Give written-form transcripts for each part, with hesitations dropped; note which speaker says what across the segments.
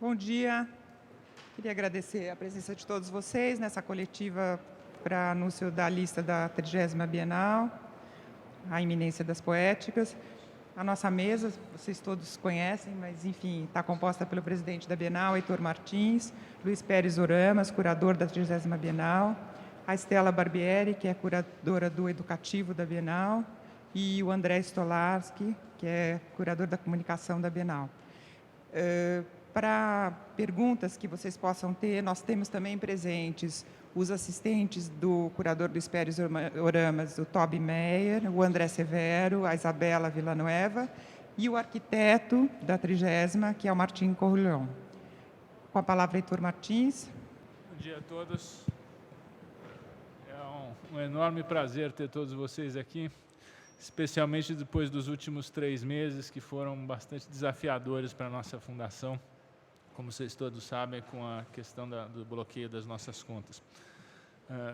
Speaker 1: Bom dia. Queria agradecer a presença de todos vocês nessa coletiva para anúncio da lista da 30ª Bienal, a iminência das poéticas. A nossa mesa, vocês todos conhecem, mas, enfim, está composta pelo presidente da Bienal, Heitor Martins, Luiz Pérez Oramas, curador da 30ª Bienal, a Estela Barbieri, que é curadora do Educativo da Bienal, e o André Stolarski, que é curador da comunicação da Bienal. Para perguntas que vocês possam ter, nós temos também presentes os assistentes do curador Luiz Pérez Oramas, o Toby Meyer, o André Severo, a Isabela Villanueva e o arquiteto da 30ª, que é o Martim Corrulhon. Com a palavra, Heitor Martins.
Speaker 2: Bom dia a todos. É um enorme prazer ter todos vocês aqui, especialmente depois dos últimos 3 meses, que foram bastante desafiadores para a nossa fundação, como vocês todos sabem, com a questão do bloqueio das nossas contas.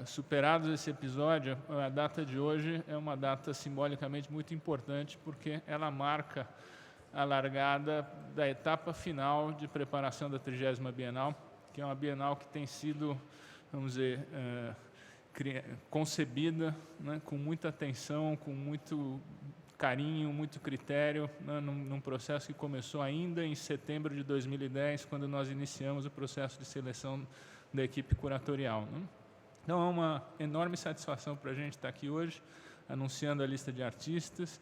Speaker 2: Superados esse episódio, a data de hoje é uma data simbolicamente muito importante, porque ela marca a largada da etapa final de preparação da 30ª Bienal, que é uma Bienal que tem sido, vamos dizer, concebida, né, com muita atenção, com muito carinho, muito critério, né, num processo que começou ainda em setembro de 2010, quando nós iniciamos o processo de seleção da equipe curatorial, né? Então, é uma enorme satisfação para a gente estar aqui hoje, anunciando a lista de artistas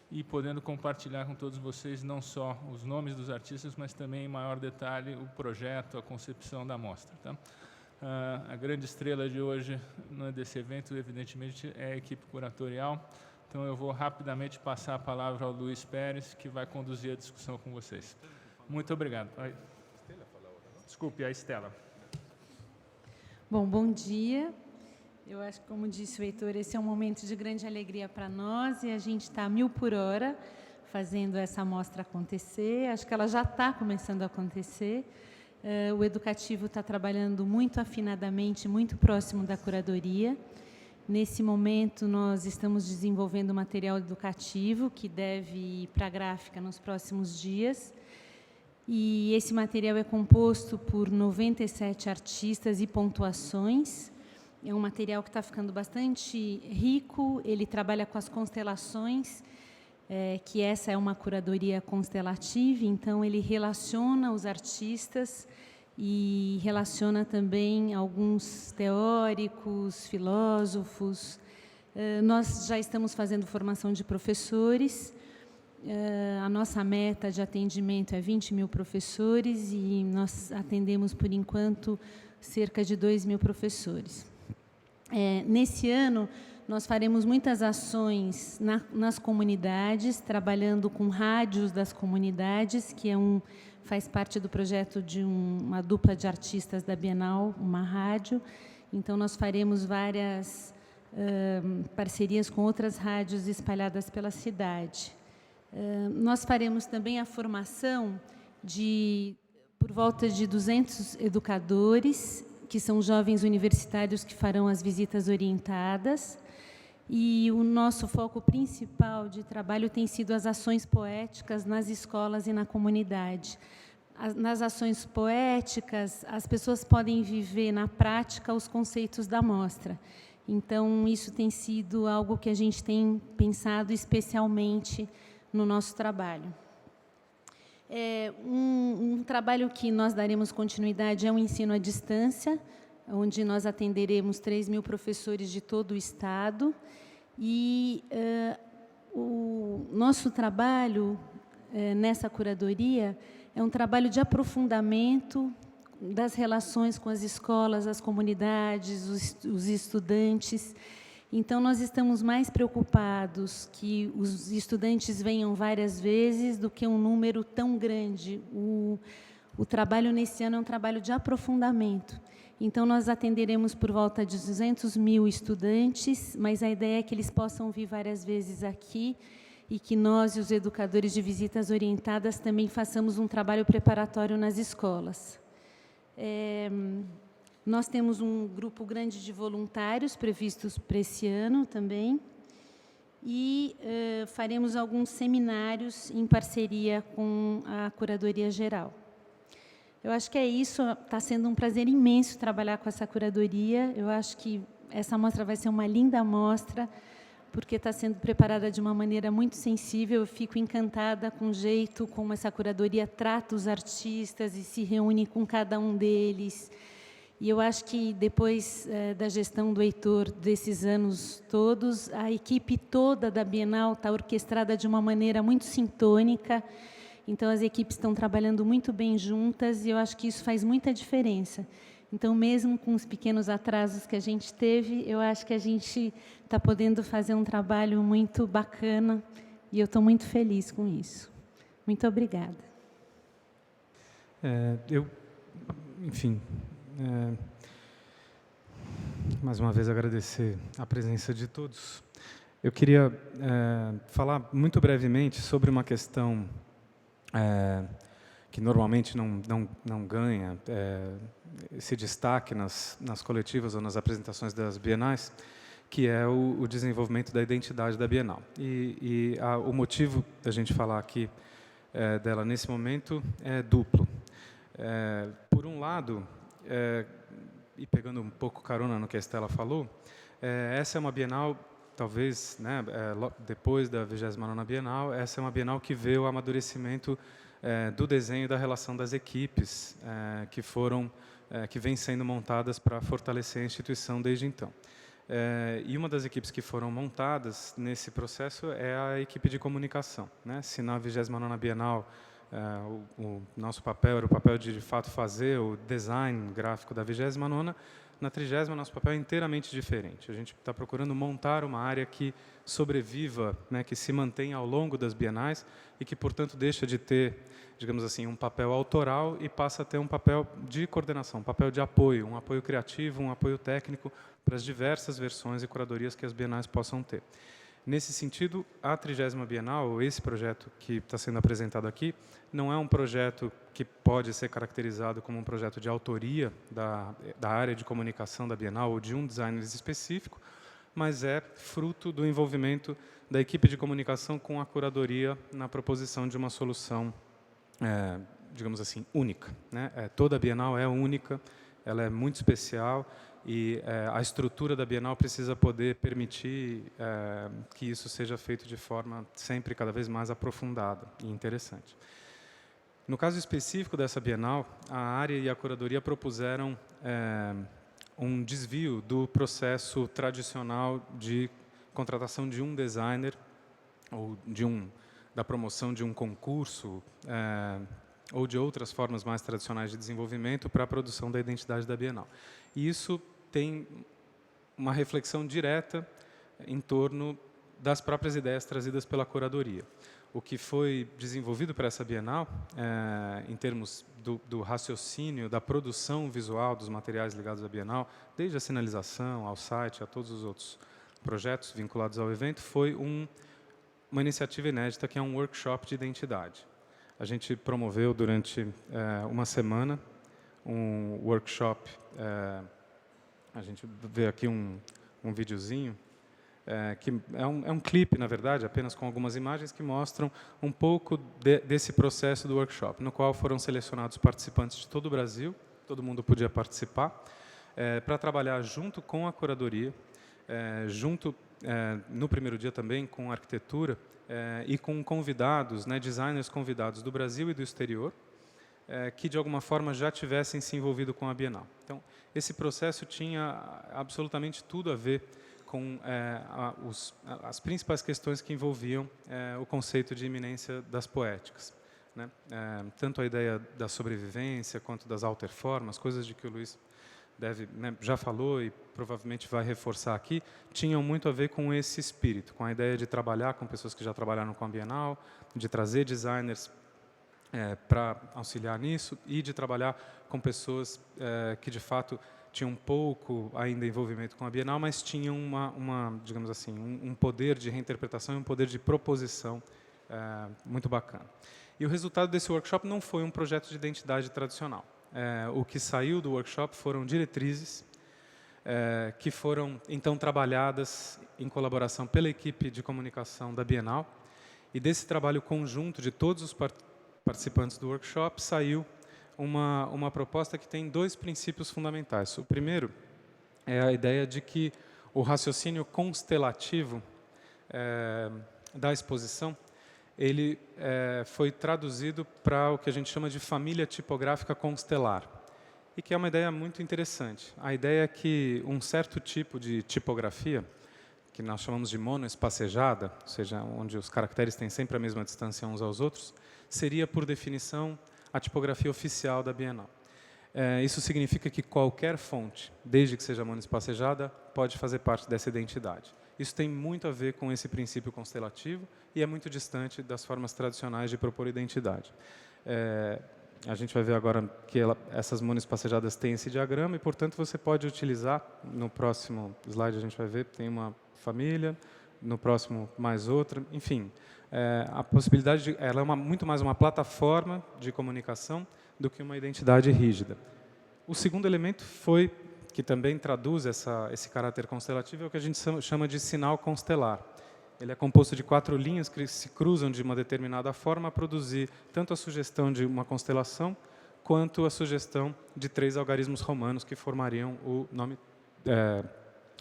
Speaker 2: e podendo compartilhar com todos vocês não só os nomes dos artistas, mas também, em maior detalhe, o projeto, a concepção da mostra. Tá? A grande estrela de hoje, né, desse evento, evidentemente, é a equipe curatorial. Então, eu vou rapidamente passar a palavra ao Luiz Pérez, que vai conduzir a discussão com vocês. Muito obrigado. Desculpe, a Estela.
Speaker 3: Bom dia. Eu acho que, como disse o Heitor, esse é um momento de grande alegria para nós e a gente está a 1000 por hora fazendo essa mostra acontecer. Acho que ela já está começando a acontecer. O Educativo está trabalhando muito afinadamente, muito próximo da curadoria. Nesse momento, nós estamos desenvolvendo material educativo que deve ir para a gráfica nos próximos dias. E esse material é composto por 97 artistas e pontuações. É um material que está ficando bastante rico, ele trabalha com as constelações, que essa é uma curadoria constelativa, então ele relaciona os artistas e relaciona também alguns teóricos, filósofos. Nós já estamos fazendo formação de professores. A nossa meta de atendimento é 20.000 professores e nós atendemos, por enquanto, cerca de 2.000 professores. Nesse ano, nós faremos muitas ações nas comunidades, trabalhando com rádios das comunidades, que faz parte do projeto de uma dupla de artistas da Bienal, uma rádio. Então, nós faremos várias parcerias com outras rádios espalhadas pela cidade. Nós faremos também a formação por volta de 200 educadores, que são jovens universitários que farão as visitas orientadas. E o nosso foco principal de trabalho tem sido as ações poéticas nas escolas e na comunidade. Nas ações poéticas, as pessoas podem viver na prática os conceitos da mostra. Então, isso tem sido algo que a gente tem pensado especialmente no nosso trabalho. Um trabalho que nós daremos continuidade é o ensino à distância, onde nós atenderemos 3.000 professores de todo o Estado. E o nosso trabalho nessa curadoria é um trabalho de aprofundamento das relações com as escolas, as comunidades, os estudantes. Então, nós estamos mais preocupados que os estudantes venham várias vezes do que um número tão grande. O trabalho nesse ano é um trabalho de aprofundamento. Então, nós atenderemos por volta de 200.000 estudantes, mas a ideia é que eles possam vir várias vezes aqui e que nós, os educadores de visitas orientadas, também façamos um trabalho preparatório nas escolas. Nós temos um grupo grande de voluntários previstos para esse ano também e faremos alguns seminários em parceria com a Curadoria Geral. Eu acho que é isso, está sendo um prazer imenso trabalhar com essa curadoria. Eu acho que essa mostra vai ser uma linda mostra, porque está sendo preparada de uma maneira muito sensível. Eu fico encantada com o jeito como essa curadoria trata os artistas e se reúne com cada um deles. E eu acho que, depois da gestão do Heitor, desses anos todos, a equipe toda da Bienal está orquestrada de uma maneira muito sintônica. Então, as equipes estão trabalhando muito bem juntas e eu acho que isso faz muita diferença. Então, mesmo com os pequenos atrasos que a gente teve, eu acho que a gente está podendo fazer um trabalho muito bacana e eu estou muito feliz com isso. Muito obrigada.
Speaker 4: Enfim, mais uma vez agradecer a presença de todos. Eu queria falar muito brevemente sobre uma questão que normalmente não ganha esse destaque nas coletivas ou nas apresentações das bienais, que é o desenvolvimento da identidade da Bienal. O motivo da gente falar aqui dela nesse momento é duplo. Por um lado, e pegando um pouco carona no que a Estela falou, essa é uma Bienal, talvez, né, depois da 29ª Bienal, essa é uma Bienal que vê o amadurecimento do desenho e da relação das equipes que vêm sendo montadas para fortalecer a instituição desde então. E uma das equipes que foram montadas nesse processo é a equipe de comunicação, né? Se na 29ª Bienal o nosso papel era o papel de fato, fazer o design gráfico da 29ª, na 30ª, nosso papel é inteiramente diferente. A gente está procurando montar uma área que sobreviva, né, que se mantenha ao longo das bienais e que, portanto, deixa de ter, digamos assim, um papel autoral e passa a ter um papel de coordenação, um papel de apoio, um apoio criativo, um apoio técnico para as diversas versões e curadorias que as bienais possam ter. Nesse sentido, a 30ª Bienal, esse projeto que está sendo apresentado aqui, não é um projeto que pode ser caracterizado como um projeto de autoria da área de comunicação da Bienal ou de um designer específico, mas é fruto do envolvimento da equipe de comunicação com a curadoria na proposição de uma solução, digamos assim, única, né? Toda a Bienal é única, ela é muito especial, e a estrutura da Bienal precisa poder permitir que isso seja feito de forma sempre cada vez mais aprofundada e interessante. No caso específico dessa Bienal, a área e a curadoria propuseram um desvio do processo tradicional de contratação de um designer ou da promoção de um concurso ou de outras formas mais tradicionais de desenvolvimento para a produção da identidade da Bienal. E isso tem uma reflexão direta em torno das próprias ideias trazidas pela curadoria. O que foi desenvolvido para essa Bienal, em termos do raciocínio, da produção visual dos materiais ligados à Bienal, desde a sinalização, ao site, a todos os outros projetos vinculados ao evento, foi uma iniciativa inédita, que é um workshop de identidade. A gente promoveu durante uma semana um workshop. A gente vê aqui um videozinho, que é um clipe, na verdade, apenas com algumas imagens que mostram um pouco desse processo do workshop, no qual foram selecionados participantes de todo o Brasil, todo mundo podia participar, para trabalhar junto com a curadoria, no primeiro dia também com a arquitetura, e com convidados, né, designers convidados do Brasil e do exterior, que de alguma forma já tivessem se envolvido com a Bienal. Então, esse processo tinha absolutamente tudo a ver com as principais questões que envolviam o conceito de iminência das poéticas, né? Tanto a ideia da sobrevivência quanto das alterformas, coisas de que o Luiz já falou e provavelmente vai reforçar aqui, tinham muito a ver com esse espírito, com a ideia de trabalhar com pessoas que já trabalharam com a Bienal, de trazer designers para auxiliar nisso e de trabalhar com pessoas que, de fato, tinham pouco ainda envolvimento com a Bienal, mas tinham digamos assim, um poder de reinterpretação e um poder de proposição muito bacana. E o resultado desse workshop não foi um projeto de identidade tradicional. O que saiu do workshop foram diretrizes que foram, então, trabalhadas em colaboração pela equipe de comunicação da Bienal. E desse trabalho conjunto de todos os participantes do workshop saiu uma proposta que tem 2 princípios fundamentais. O primeiro é a ideia de que o raciocínio constelativo da exposição ele foi traduzido para o que a gente chama de família tipográfica constelar, e que é uma ideia muito interessante. A ideia é que um certo tipo de tipografia, que nós chamamos de monoespacejada, ou seja, onde os caracteres têm sempre a mesma distância uns aos outros, seria, por definição, a tipografia oficial da Bienal. Isso significa que qualquer fonte, desde que seja monoespacejada, pode fazer parte dessa identidade. Isso tem muito a ver com esse princípio constelativo e é muito distante das formas tradicionais de propor identidade. A gente vai ver agora que essas monoespacejadas têm esse diagrama e, portanto, você pode utilizar, no próximo slide a gente vai ver, tem uma família, no próximo mais outra, enfim. A possibilidade ela é muito mais uma plataforma de comunicação do que uma identidade rígida. O segundo elemento foi, que também traduz esse caráter constelativo, é o que a gente chama de sinal constelar. Ele é composto de 4 linhas que se cruzam de uma determinada forma a produzir tanto a sugestão de uma constelação, quanto a sugestão de 3 algarismos romanos que formariam o nome,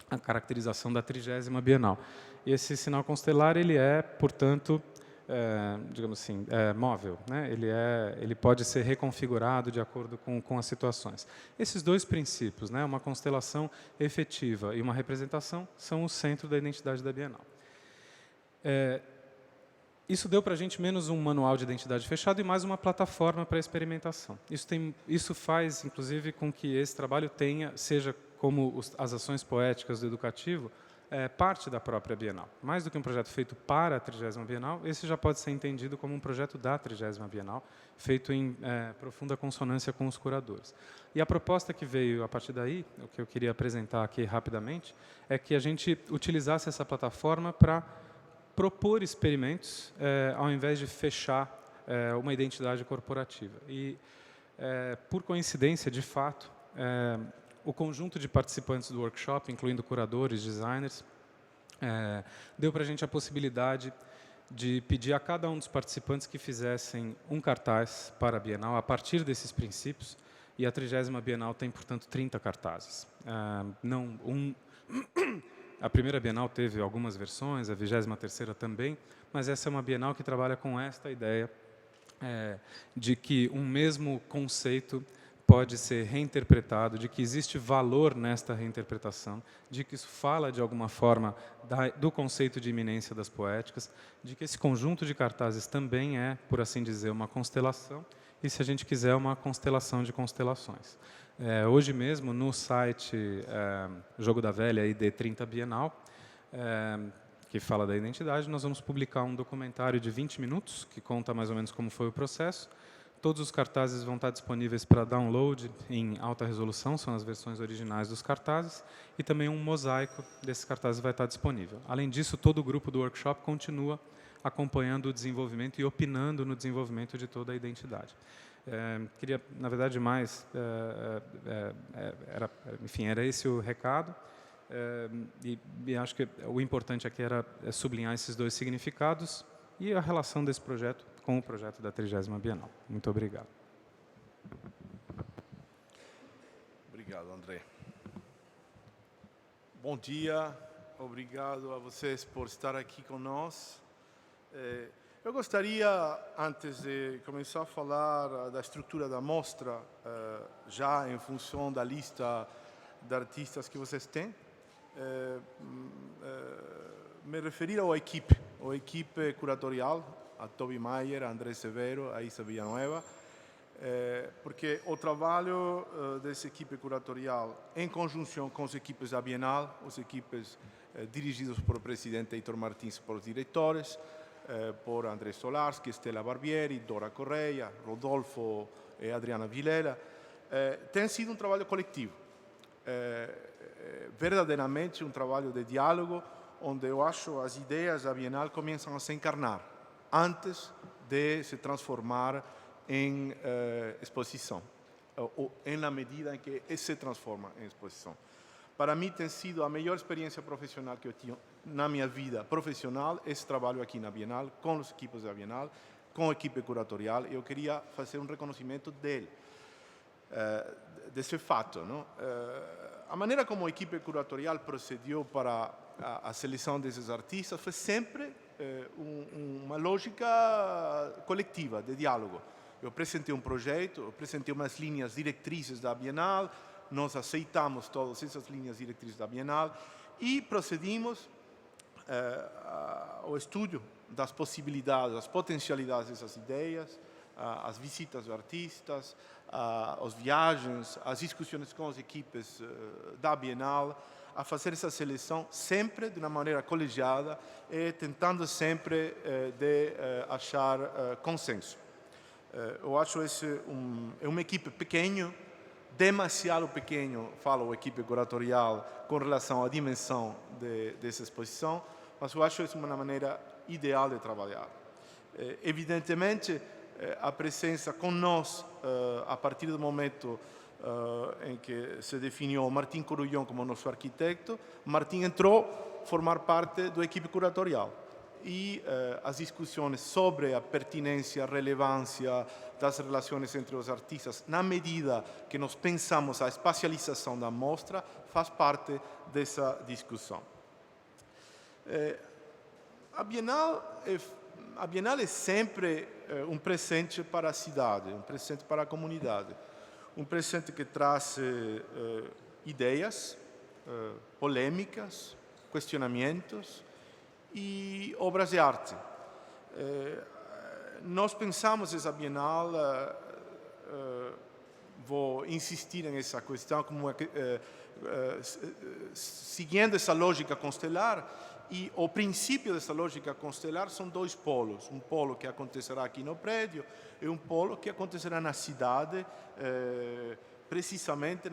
Speaker 4: a caracterização da 30ª Bienal. E esse sinal constelar ele é, portanto, digamos assim, móvel, né? Ele pode ser reconfigurado de acordo com as situações. Esses 2 princípios, né, uma constelação efetiva e uma representação, são o centro da identidade da Bienal. Isso deu para a gente menos um manual de identidade fechado e mais uma plataforma para experimentação. Isso faz, inclusive, com que esse trabalho seja, como as ações poéticas do educativo, parte da própria Bienal. Mais do que um projeto feito para a 30ª Bienal, esse já pode ser entendido como um projeto da 30ª Bienal, feito em profunda consonância com os curadores. E a proposta que veio a partir daí, o que eu queria apresentar aqui rapidamente, é que a gente utilizasse essa plataforma para propor experimentos, ao invés de fechar uma identidade corporativa. E, por coincidência, de fato, o conjunto de participantes do workshop, incluindo curadores, designers, deu para a gente a possibilidade de pedir a cada um dos participantes que fizessem um cartaz para a Bienal a partir desses princípios, e a 30ª Bienal tem, portanto, 30 cartazes. A primeira Bienal teve algumas versões, a 23ª também, mas essa é uma Bienal que trabalha com esta ideia de que um mesmo conceito pode ser reinterpretado, de que existe valor nesta reinterpretação, de que isso fala, de alguma forma, do conceito de iminência das poéticas, de que esse conjunto de cartazes também é, por assim dizer, uma constelação, e, se a gente quiser, uma constelação de constelações. Hoje mesmo, no site Jogo da Velha ID 30 Bienal, que fala da identidade, nós vamos publicar um documentário de 20 minutos, que conta mais ou menos como foi o processo. Todos os cartazes vão estar disponíveis para download em alta resolução, são as versões originais dos cartazes, e também um mosaico desses cartazes vai estar disponível. Além disso, todo o grupo do workshop continua acompanhando o desenvolvimento e opinando no desenvolvimento de toda a identidade. Queria, na verdade, mais... enfim, era esse o recado. E acho que o importante aqui era sublinhar esses 2 significados e a relação desse projeto com o projeto da 30ª Bienal. Muito obrigado.
Speaker 5: Obrigado, André. Bom dia, obrigado a vocês por estar aqui conosco. Eu gostaria, antes de começar a falar da estrutura da mostra, já em função da lista de artistas que vocês têm, me referir à equipe curatorial, a Toby Mayer, a André Severo, a Isa Villanueva, porque o trabalho dessa equipe curatorial, em conjunção com as equipes da Bienal, as equipes dirigidas por o presidente Heitor Martins, por os diretores, por André Solarski, Stella Barbieri, Dora Correia, Rodolfo e Adriana Vilela, tem sido um trabalho coletivo. Verdadeiramente um trabalho de diálogo, onde eu acho as ideias da Bienal começam a se encarnar antes de se transformar em exposição, ou na medida em que se transforma em exposição. Para mim tem sido a melhor experiência profissional que eu tive na minha vida profissional, esse trabalho aqui na Bienal, com os equipes da Bienal, com a equipe curatorial, e eu queria fazer um reconhecimento dele. desse fato. Não? A maneira como a equipe curatorial procedeu para a seleção desses artistas foi sempre uma lógica coletiva, de diálogo. Eu apresentei um projeto, eu apresentei umas linhas diretrizes da Bienal, nós aceitamos todas essas linhas diretrizes da Bienal e procedimos ao estudo das possibilidades, das potencialidades dessas ideias, as visitas de artistas, as viagens, as discussões com as equipes da Bienal, a fazer essa seleção sempre de uma maneira colegiada e tentando sempre de achar consenso. Eu acho esse uma equipe pequena, demasiado pequeno, falo a equipe curatorial, com relação à dimensão dessa exposição, mas eu acho isso uma maneira ideal de trabalhar. Evidentemente, a presença conosco, a partir do momento em que se definiu Martim Corullón como nosso arquiteto, Martim entrou a formar parte da equipe curatorial. E as discussões sobre a pertinência, a relevância das relações entre os artistas, na medida que nós pensamos a espacialização da mostra, faz parte dessa discussão. A Bienal é sempre um presente para a cidade, um presente para a comunidade, um presente que traz ideias, polêmicas, questionamentos e obras de arte. Nós pensamos essa Bienal, vou insistir nessa questão, como seguindo essa lógica constelar, e o princípio dessa lógica constelar são dois polos. Um polo que acontecerá aqui no prédio e um polo que acontecerá na cidade, precisamente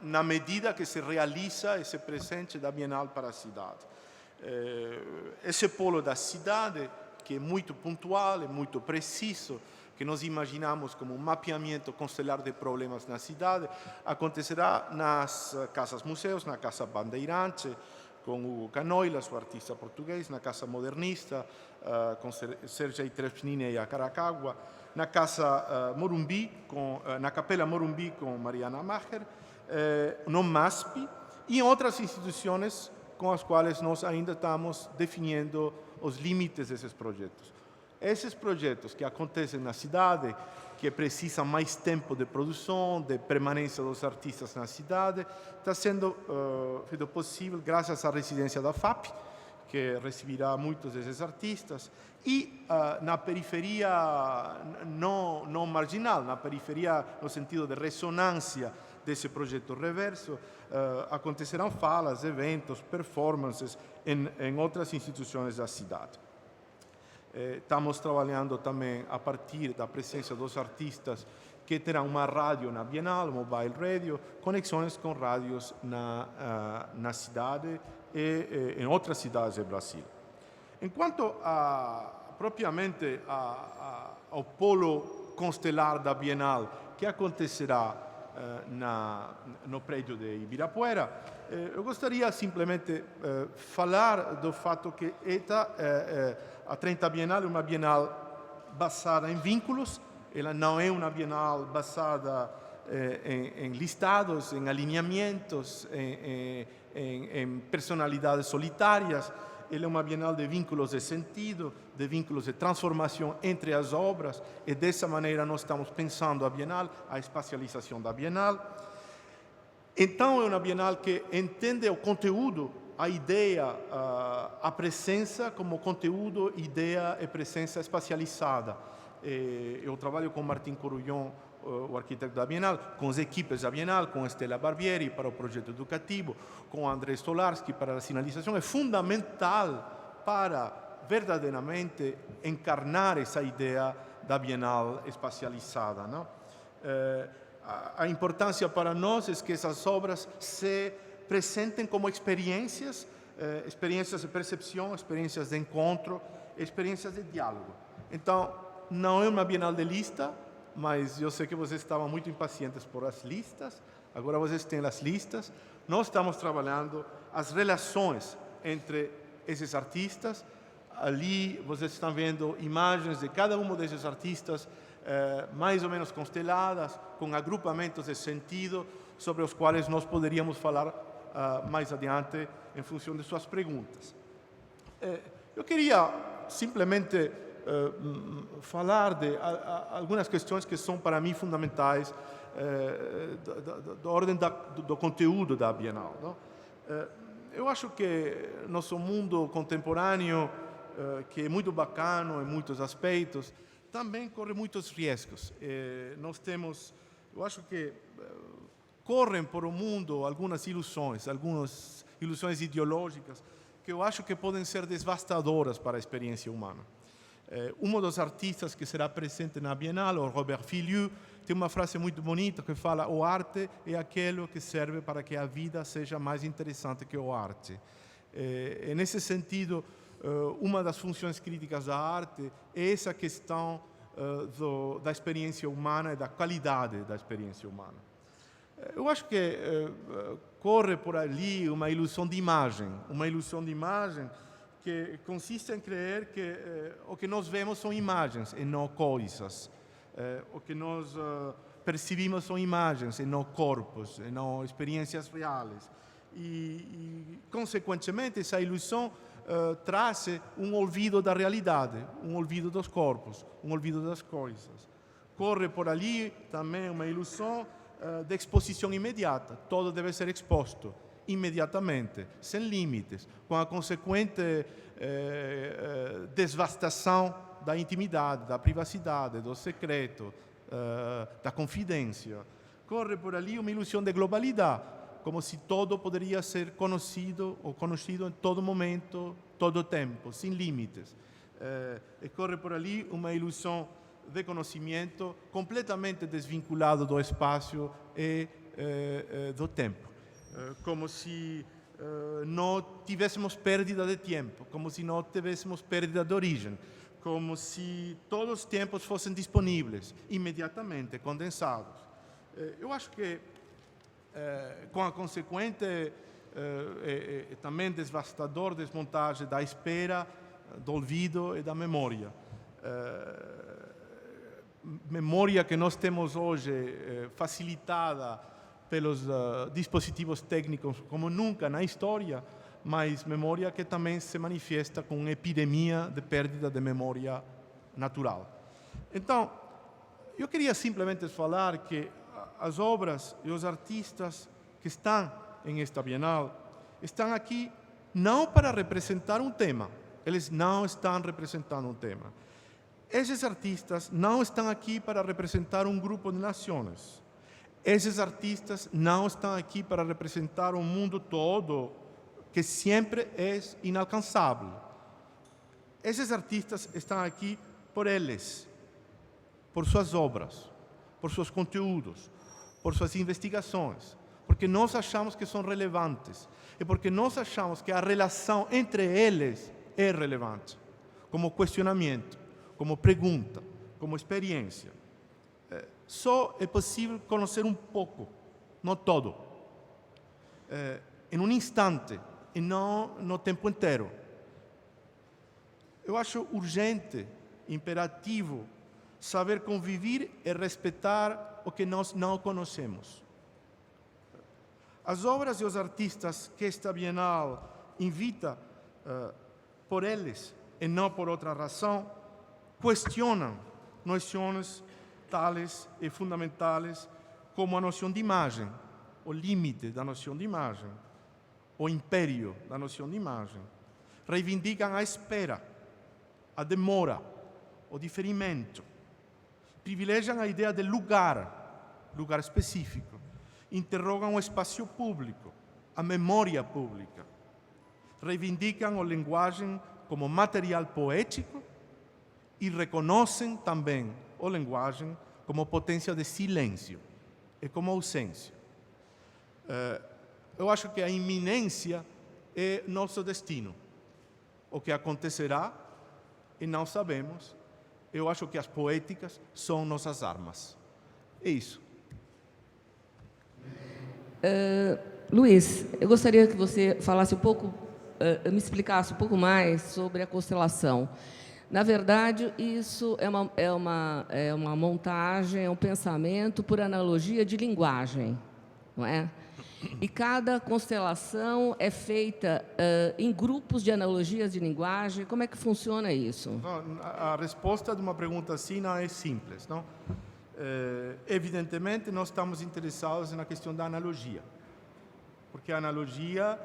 Speaker 5: na medida que se realiza esse presente da Bienal para a cidade. Esse polo da cidade, que é muito pontual, é muito preciso, que nós imaginamos como um mapeamento constelar de problemas na cidade, acontecerá nas casas-museus, na Casa Bandeirante, com Hugo Canoilas, o artista português, na Casa Modernista, com Sergei Trepnine e a Caracagua, na Casa Morumbi, na Capela Morumbi com Mariana Macher, no MASP e em outras instituições com as quais nós ainda estamos definindo os limites desses projetos. Esses projetos que acontecem na cidade, que precisam mais tempo de produção, de permanência dos artistas na cidade, está sendo feito possível graças à residência da FAP, que receberá muitos desses artistas, e na periferia não marginal, na periferia no sentido de ressonância desse projeto reverso, acontecerão falas, eventos, performances em outras instituições da cidade. Estamos trabalhando também a partir da presença dos artistas que terão uma rádio na Bienal, mobile radio, conexões com rádios na cidade e em outras cidades do Brasil. Enquanto propriamente ao polo constelar da Bienal, que acontecerá no prédio de Ibirapuera, eu gostaria simplesmente falar do fato que a 30 Bienal é uma Bienal basada em vínculos, ela não é uma Bienal basada em listados, em alinhamentos, em personalidades solitárias. Ela é uma Bienal de vínculos de sentido, de vínculos de transformação entre as obras, e dessa maneira nós estamos pensando a Bienal, a espacialização da Bienal. Então, é uma Bienal que entende o conteúdo, a ideia, a presença como conteúdo, ideia e presença espacializada. Eu trabalho com Martim Corullón, o arquiteto da Bienal, com as equipes da Bienal, com Estela Barbieri para o projeto educativo, com André Stolarski para a sinalização. É fundamental para verdadeiramente encarnar essa ideia da Bienal espacializada, não? A importância para nós é que essas obras se apresentem como experiências de percepção, experiências de encontro, experiências de diálogo. Então, não é uma Bienal de lista, mas eu sei que vocês estavam muito impacientes por as listas, agora vocês têm as listas. Nós estamos trabalhando as relações entre esses artistas. Ali vocês estão vendo imagens de cada um desses artistas mais ou menos consteladas, com agrupamentos de sentido, sobre os quais nós poderíamos falar mais adiante em função de suas perguntas. Eu queria simplesmente falar de algumas questões que são para mim fundamentais da ordem do conteúdo da Bienal. Não? Eu acho que nosso mundo contemporâneo, que é muito bacano em muitos aspectos, também corre muitos riscos. Nós temos, eu acho que correm por o mundo algumas ilusões ideológicas, que eu acho que podem ser devastadoras para a experiência humana. Um dos artistas que será presente na Bienal, o Robert Filliou, tem uma frase muito bonita que fala: o arte é aquilo que serve para que a vida seja mais interessante que o arte. E nesse sentido, uma das funções críticas da arte é essa questão da experiência humana e da qualidade da experiência humana. Eu acho que corre por ali uma ilusão de imagem que consiste em crer que o que nós vemos são imagens e não coisas. O que nós percebemos são imagens e não corpos, e não experiências reais. E consequentemente, essa ilusão traz um olvido da realidade, um olvido dos corpos, um olvido das coisas. Corre por ali também uma ilusão de exposição imediata. Todo deve ser exposto imediatamente, sem limites, com a consequente devastação da intimidade, da privacidade, do secreto, da confidência. Corre por ali uma ilusão de globalidade, como se todo poderia ser conhecido em todo momento, todo tempo, sem limites. E corre por ali uma ilusão de conhecimento completamente desvinculado do espaço e do tempo. Como se não tivéssemos perda de tempo, como se não tivéssemos perda de origem, como se todos os tempos fossem disponíveis, imediatamente, condensados. Eu acho que, com a consequente também devastador desmontagem da espera, do olvido e da memória. Memória que nós temos hoje facilitada pelos dispositivos técnicos como nunca na história, mas memória que também se manifesta com uma epidemia de perda de memória natural. Então, eu queria simplesmente falar que as obras e os artistas que estão em esta Bienal estão aqui não para representar um tema, eles não estão representando um tema. Esses artistas não estão aqui para representar um grupo de nações. Esses artistas não estão aqui para representar o mundo todo, que sempre é inalcançável. Esses artistas estão aqui por eles, por suas obras, por seus conteúdos, por suas investigações, porque nós achamos que são relevantes e porque nós achamos que a relação entre eles é relevante, como questionamento, como pergunta, como experiência. Só é possível conhecer um pouco, não todo, em um instante e não no tempo inteiro. Eu acho urgente, imperativo, saber conviver e respeitar o que nós não conhecemos. As obras e os artistas que esta Bienal invita, por eles e não por outra razão, questionam noções tales e fundamentais como a noção de imagem, o limite da noção de imagem, o império da noção de imagem. Reivindicam a espera, a demora, o diferimento. Privilegiam a ideia de lugar específico. Interrogam o espaço público, a memória pública. Reivindicam a linguagem como material poético e reconhecem também a linguagem como potência de silêncio e como ausência. Eu acho que a iminência é nosso destino. O que acontecerá e não sabemos. Eu acho que as poéticas são nossas armas. É isso.
Speaker 6: Luiz, eu gostaria que você falasse um pouco, me explicasse um pouco mais sobre a constelação. Na verdade, isso é uma montagem, é um pensamento por analogia de linguagem, não é? E cada constelação é feita em grupos de analogias de linguagem. Como é que funciona isso?
Speaker 5: Não, a resposta de uma pergunta assim não é simples, não? Evidentemente, nós estamos interessados na questão da analogia, porque a analogia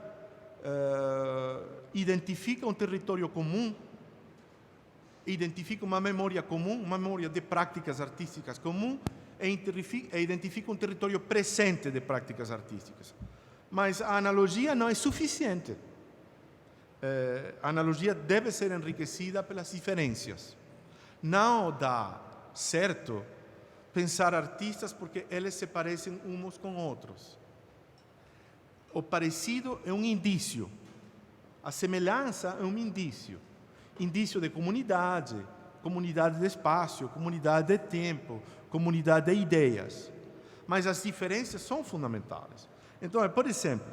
Speaker 5: identifica um território comum, identifica uma memória comum, uma memória de práticas artísticas comum, e identifica um território presente de práticas artísticas. Mas a analogia não é suficiente. A analogia deve ser enriquecida pelas diferenças. Não dá certo pensar artistas porque eles se parecem uns com outros. O parecido é um indício. A semelhança é um indício. Indício de comunidade, comunidade de espaço, comunidade de tempo, comunidade de ideias. Mas as diferenças são fundamentais. Então, por exemplo,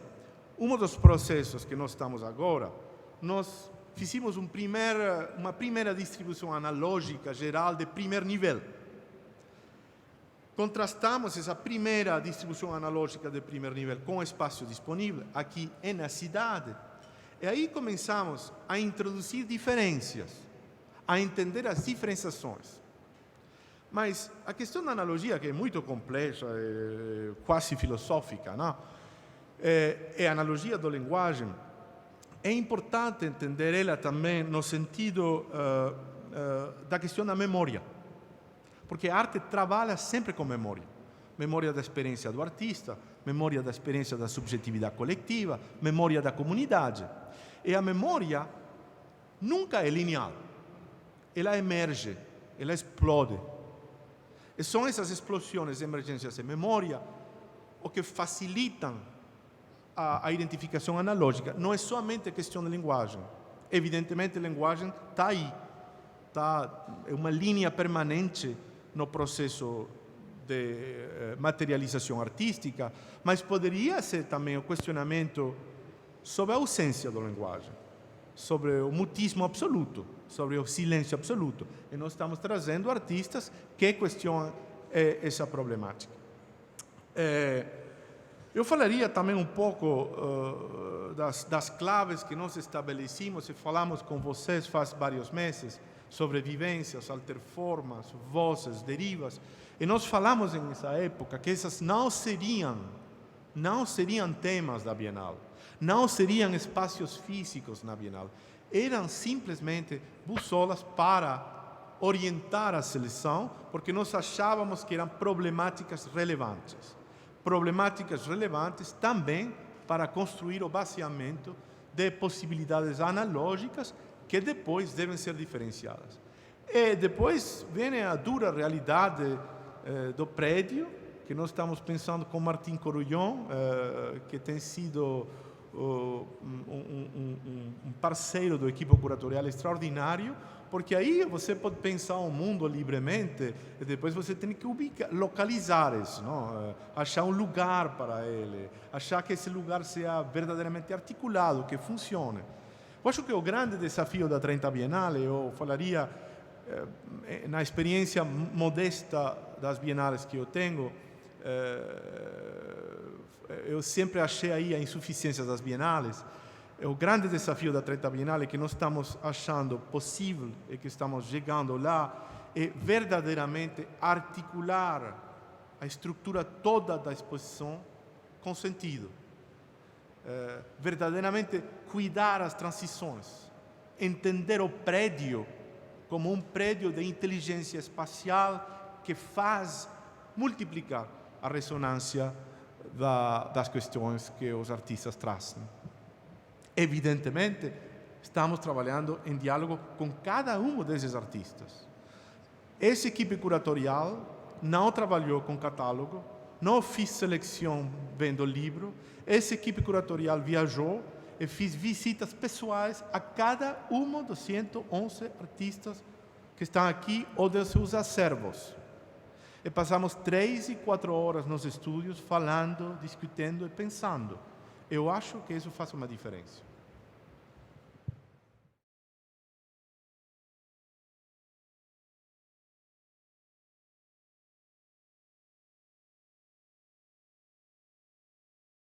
Speaker 5: um dos processos que nós estamos agora, nós fizemos uma primeira distribuição analógica geral de primeiro nível. Contrastamos essa primeira distribuição analógica de primeiro nível com o espaço disponível aqui na cidade. E aí começamos a introduzir diferenças, a entender as diferenciações. Mas a questão da analogia, que é muito complexa, é quase filosófica, não? É a analogia da linguagem. É importante entender ela também no sentido da questão da memória. Porque a arte trabalha sempre com memória. Memória da experiência do artista, memória da experiência da subjetividade coletiva, memória da comunidade. E a memória nunca é linear. Ela emerge, ela explode. E são essas explosões, emergências de memória, o que facilitam a identificação analógica. Não é somente questão de linguagem. Evidentemente, a linguagem está aí. É uma linha permanente no processo de materialização artística, mas poderia ser também o questionamento sobre a ausência da linguagem, sobre o mutismo absoluto, sobre o silêncio absoluto. E nós estamos trazendo artistas que questionam essa problemática. Eu falaria também um pouco das claves que nós estabelecemos e falamos com vocês faz vários meses, sobre vivências, alterformas, vozes, derivas. E nós falamos nessa época que essas não seriam temas da Bienal, não seriam espaços físicos na Bienal. Eram simplesmente bussolas para orientar a seleção, porque nós achávamos que eram problemáticas relevantes. Problemáticas relevantes também para construir o baseamento de possibilidades analógicas que depois devem ser diferenciadas. E depois vem a dura realidade do prédio, que nós estamos pensando com Martin Corulhon, que tem sido um parceiro do equipe curatorial extraordinário, porque aí você pode pensar o mundo livremente e depois você tem que localizar isso, não? Achar um lugar para ele, achar que esse lugar seja verdadeiramente articulado, que funcione. Eu acho que o grande desafio da 30 Bienale, eu falaria, na experiência modesta das bienales que eu tenho, eu sempre achei aí a insuficiência das bienales. O grande desafio da 30 Bienale que nós estamos achando possível e que estamos chegando lá é verdadeiramente articular a estrutura toda da exposição com sentido. Verdadeiramente cuidar as transições, entender o prédio como um prédio de inteligência espacial que faz multiplicar a ressonância das questões que os artistas trazem. Evidentemente, estamos trabalhando em diálogo com cada um desses artistas. Essa equipe curatorial não trabalhou com catálogo, não fiz seleção vendo livro. Essa equipe curatorial viajou e fiz visitas pessoais a cada um dos 111 artistas que estão aqui ou de seus acervos. E passamos 3 e 4 horas nos estúdios falando, discutindo e pensando. Eu acho que isso faz uma diferença.